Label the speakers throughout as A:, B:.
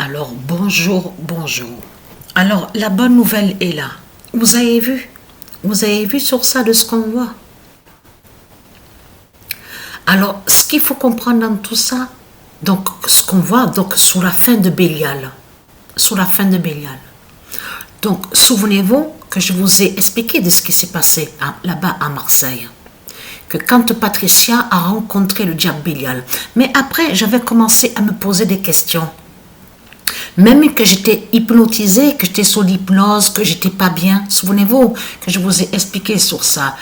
A: Alors, bonjour, bonjour. Alors, la bonne nouvelle est là. Vous avez vu? Vous avez vu sur ça de ce qu'on voit? Alors, ce qu'il faut comprendre dans tout ça, donc, ce qu'on voit, donc, sous la fin de Bélial. Sous la fin de Bélial. Donc, souvenez-vous que je vous ai expliqué de ce qui s'est passé là-bas à Marseille. Que quand Patricia a rencontré le diable Bélial. Mais après, j'avais commencé à me poser des questions. Même que j'étais hypnotisée, que j'étais sous l'hypnose, que j'étais pas bien. Souvenez-vous que je vous ai expliqué sur ça.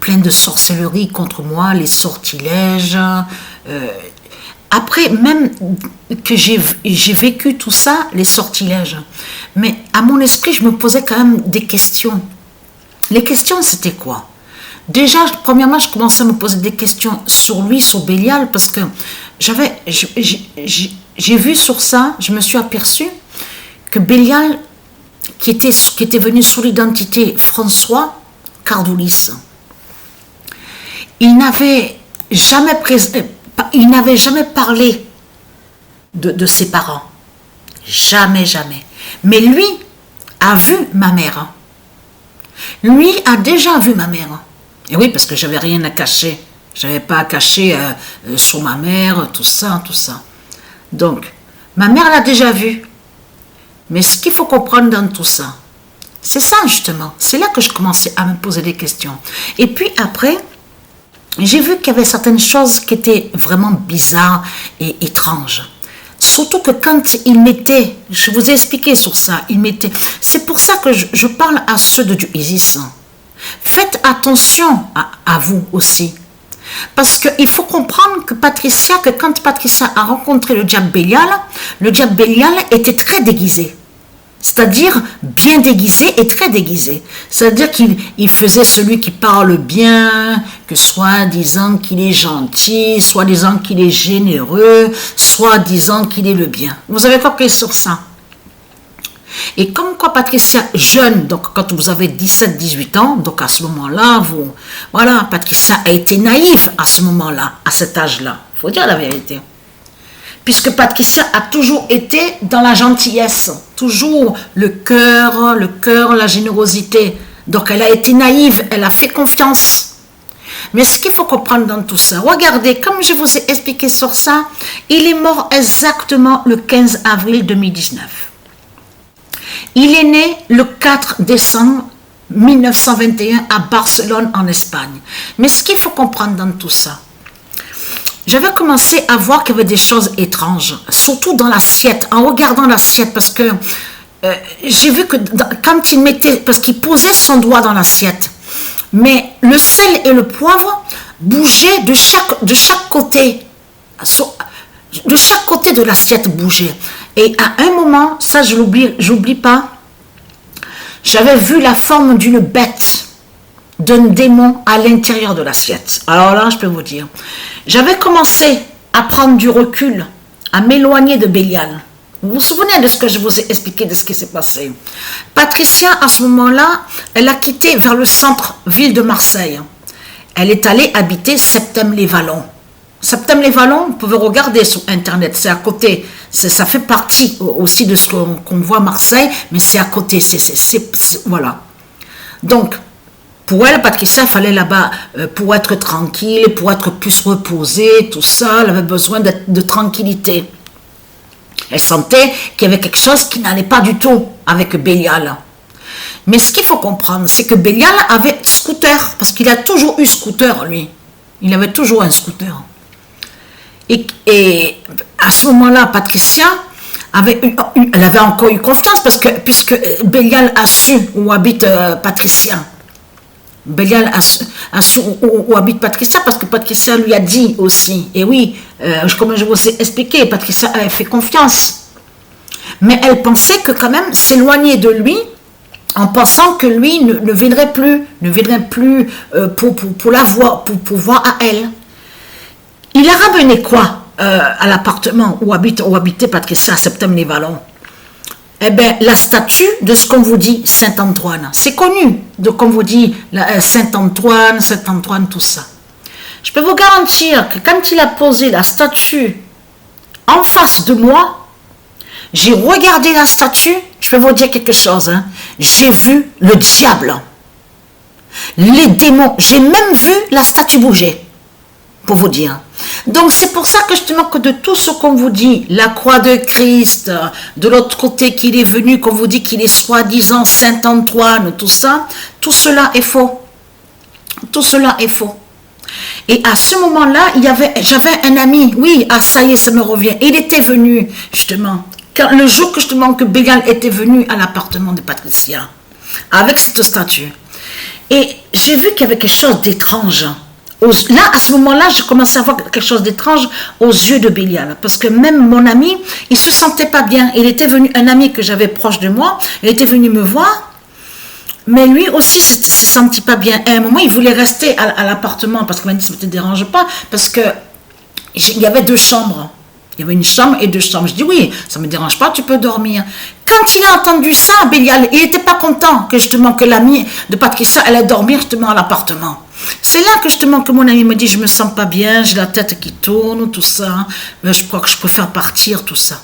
A: Plein de sorcellerie contre moi, les sortilèges. Après, même que j'ai vécu tout ça, les sortilèges. Mais à mon esprit, je me posais quand même des questions. Les questions, c'était quoi? Déjà, premièrement, je commençais à me poser des questions sur lui, sur Bélial, parce que j'ai vu sur ça, je me suis aperçu que Bélial, qui était venu sous l'identité François Cardoulis, il n'avait jamais parlé de ses parents. Jamais, jamais. Mais lui a vu ma mère. Lui a déjà vu ma mère. Et oui, parce que j'avais rien à cacher. J'avais pas à cacher sur ma mère, tout ça, tout ça. Donc, ma mère l'a déjà vu. Mais ce qu'il faut comprendre dans tout ça, c'est ça justement. C'est là que je commençais à me poser des questions. Et puis après, j'ai vu qu'il y avait certaines choses qui étaient vraiment bizarres et étranges. Surtout que quand il mettait, je vous ai expliqué sur ça, il mettait. C'est pour ça que je parle à ceux de Dieu Isis. Faites attention à vous aussi. Parce qu'il faut comprendre que quand Patricia a rencontré le diable Bélial était très déguisé. C'est-à-dire bien déguisé et très déguisé. C'est-à-dire qu'il faisait celui qui parle bien, que soi-disant qu'il est gentil, soi-disant qu'il est généreux, soi-disant qu'il est le bien. Vous avez compris sur ça? Et comme quoi Patricia, jeune, donc quand vous avez 17-18 ans, donc à ce moment-là, voilà, Patricia a été naïve à ce moment-là, à cet âge-là. Il faut dire la vérité. Puisque Patricia a toujours été dans la gentillesse, toujours le cœur, la générosité. Donc elle a été naïve, elle a fait confiance. Mais ce qu'il faut comprendre dans tout ça, regardez, comme je vous ai expliqué sur ça, il est mort exactement le 15 avril 2019. Il est né le 4 décembre 1921 à Barcelone, en Espagne. Mais ce qu'il faut comprendre dans tout ça, j'avais commencé à voir qu'il y avait des choses étranges, surtout dans l'assiette, en regardant l'assiette, parce que j'ai vu que quand il mettait, parce qu'il posait son doigt dans l'assiette, mais le sel et le poivre bougeaient de chaque côté, de chaque côté de l'assiette bougeait. Et à un moment, ça j'oublie pas, j'avais vu la forme d'une bête, d'un démon à l'intérieur de l'assiette. Alors là, je peux vous dire, j'avais commencé à prendre du recul, à m'éloigner de Bélial. Vous vous souvenez de ce que je vous ai expliqué, de ce qui s'est passé? Patricia, à ce moment-là, elle a quitté vers le centre-ville de Marseille. Elle est allée habiter Septème-les-Vallons. Septème-les-Vallons, vous pouvez regarder sur Internet, c'est à côté. Ça fait partie aussi de ce qu'on voit à Marseille, mais c'est à côté. Voilà. Donc, pour elle, Patricia, il fallait là-bas pour être tranquille, pour être plus reposée, tout ça. Elle avait besoin de tranquillité. Elle sentait qu'il y avait quelque chose qui n'allait pas du tout avec Bélial. Mais ce qu'il faut comprendre, c'est que Bélial avait scooter, parce qu'il a toujours eu scooter, lui. Il avait toujours un scooter. Et à ce moment-là, Patricia elle avait encore eu confiance, puisque Bélial a su où habite Patricia. Bélial a su où habite Patricia, parce que Patricia lui a dit aussi. Et oui, comme je vous ai expliqué, Patricia avait fait confiance. Mais elle pensait que quand même s'éloigner de lui, en pensant que lui ne viendrait plus pour la voir, pour voir à elle. Il a ramené quoi à l'appartement où habitait Patricia à Septème-les-Vallons? Eh bien, la statue de ce qu'on vous dit Saint-Antoine. C'est connu, comme vous dit Saint-Antoine, tout ça. Je peux vous garantir que quand il a posé la statue en face de moi, j'ai regardé la statue, je peux vous dire quelque chose, hein. J'ai vu le diable, les démons, j'ai même vu la statue bouger, pour vous dire. Donc c'est pour ça que justement que de tout ce qu'on vous dit, la croix de Christ, de l'autre côté qu'il est venu, qu'on vous dit qu'il est soi-disant Saint Antoine, tout ça, tout cela est faux. Tout cela est faux. Et à ce moment-là, j'avais un ami, oui, ah ça y est, ça me revient. Il était venu, justement, le jour que justement que Bélial était venu à l'appartement de Patricia, avec cette statue. Et j'ai vu qu'il y avait quelque chose d'étrange. Là, à ce moment-là, j'ai commencé à voir quelque chose d'étrange aux yeux de Bélial. Parce que même mon ami, il se sentait pas bien. Il était venu, un ami que j'avais proche de moi, il était venu me voir. Mais lui aussi se sentit pas bien. Et à un moment, il voulait rester à l'appartement parce qu'il m'a dit ça ne te dérange pas. Parce que il y avait 2 chambres. Il y avait une chambre et 2 chambres. Je dis oui, ça ne me dérange pas, tu peux dormir. Quand il a entendu ça, Bélial, il n'était pas content que justement que l'amie de Patricia allait dormir justement à l'appartement. C'est là que justement que mon ami me dit je me sens pas bien, j'ai la tête qui tourne, tout ça. Mais je crois que je préfère partir, tout ça.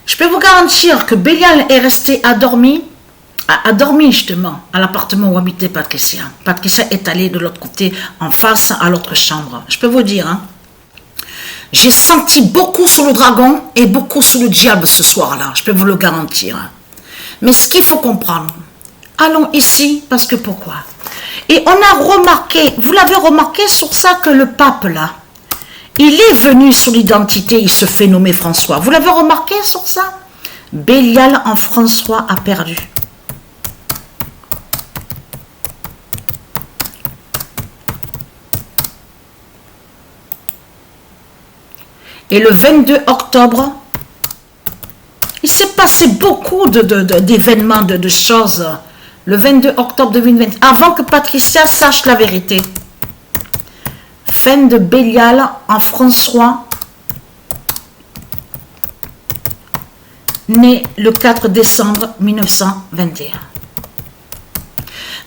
A: Je peux vous garantir que Bélial est resté à dormir justement à l'appartement où habitait Patricia. Patricia est allée de l'autre côté, en face à l'autre chambre. Je peux vous dire, hein, j'ai senti beaucoup sur le dragon et beaucoup sur le diable ce soir-là. Je peux vous le garantir. Mais ce qu'il faut comprendre, allons ici, parce que pourquoi? Et on a remarqué, vous l'avez remarqué sur ça que le pape là, il est venu sur l'identité, il se fait nommer François. Vous l'avez remarqué sur ça? Bélial en François a perdu. Et le 22 octobre, il s'est passé beaucoup d'événements, de choses. Le 22 octobre 2020, avant que Patricia sache la vérité. Fin de Bélial en François, né le 4 décembre 1921.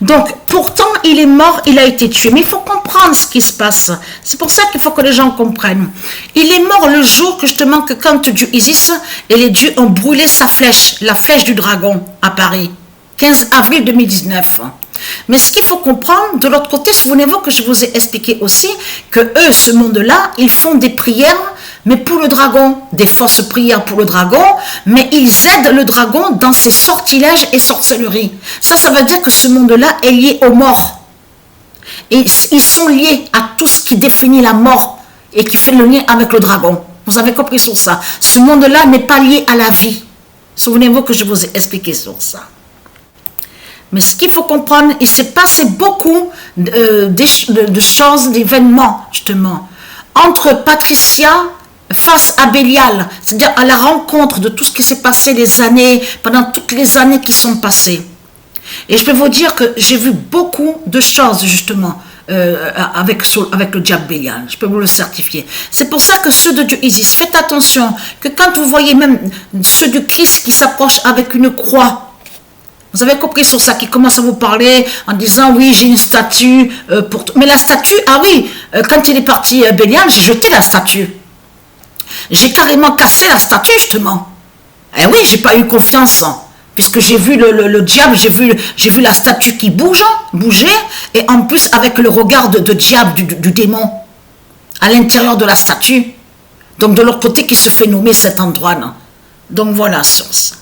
A: Donc, pourtant, il est mort, il a été tué. Mais il faut comprendre ce qui se passe. C'est pour ça qu'il faut que les gens comprennent. Il est mort le jour que justement, que quand Dieu Isis et les dieux ont brûlé sa flèche, la flèche du dragon à Paris, 15 avril 2019. Mais ce qu'il faut comprendre, de l'autre côté, souvenez-vous que je vous ai expliqué aussi que eux, ce monde-là, ils font des prières, mais pour le dragon, des fausses prières pour le dragon, mais ils aident le dragon dans ses sortilèges et sorcelleries. Ça veut dire que ce monde-là est lié aux morts. Et ils sont liés à tout ce qui définit la mort et qui fait le lien avec le dragon. Vous avez compris sur ça. Ce monde-là n'est pas lié à la vie. Souvenez-vous que je vous ai expliqué sur ça. Mais ce qu'il faut comprendre, il s'est passé beaucoup de choses, d'événements, justement, entre Patricia face à Bélial, c'est-à-dire à la rencontre de tout ce qui s'est passé pendant toutes les années qui sont passées. Et je peux vous dire que j'ai vu beaucoup de choses, justement, avec le diable Bélial. Je peux vous le certifier. C'est pour ça que ceux de Dieu Isis, faites attention, que quand vous voyez même ceux du Christ qui s'approchent avec une croix, vous avez compris sur ça, qui commence à vous parler en disant oui, j'ai une statue pour toi. Mais la statue, ah oui, quand il est parti Bélial, j'ai jeté la statue. J'ai carrément cassé la statue, justement. Eh oui, j'ai pas eu confiance, puisque j'ai vu le diable, j'ai vu la statue qui bougeait, et en plus avec le regard de diable du démon à l'intérieur de la statue. Donc de l'autre côté qui se fait nommer Saint Antoine. Donc voilà sur ça.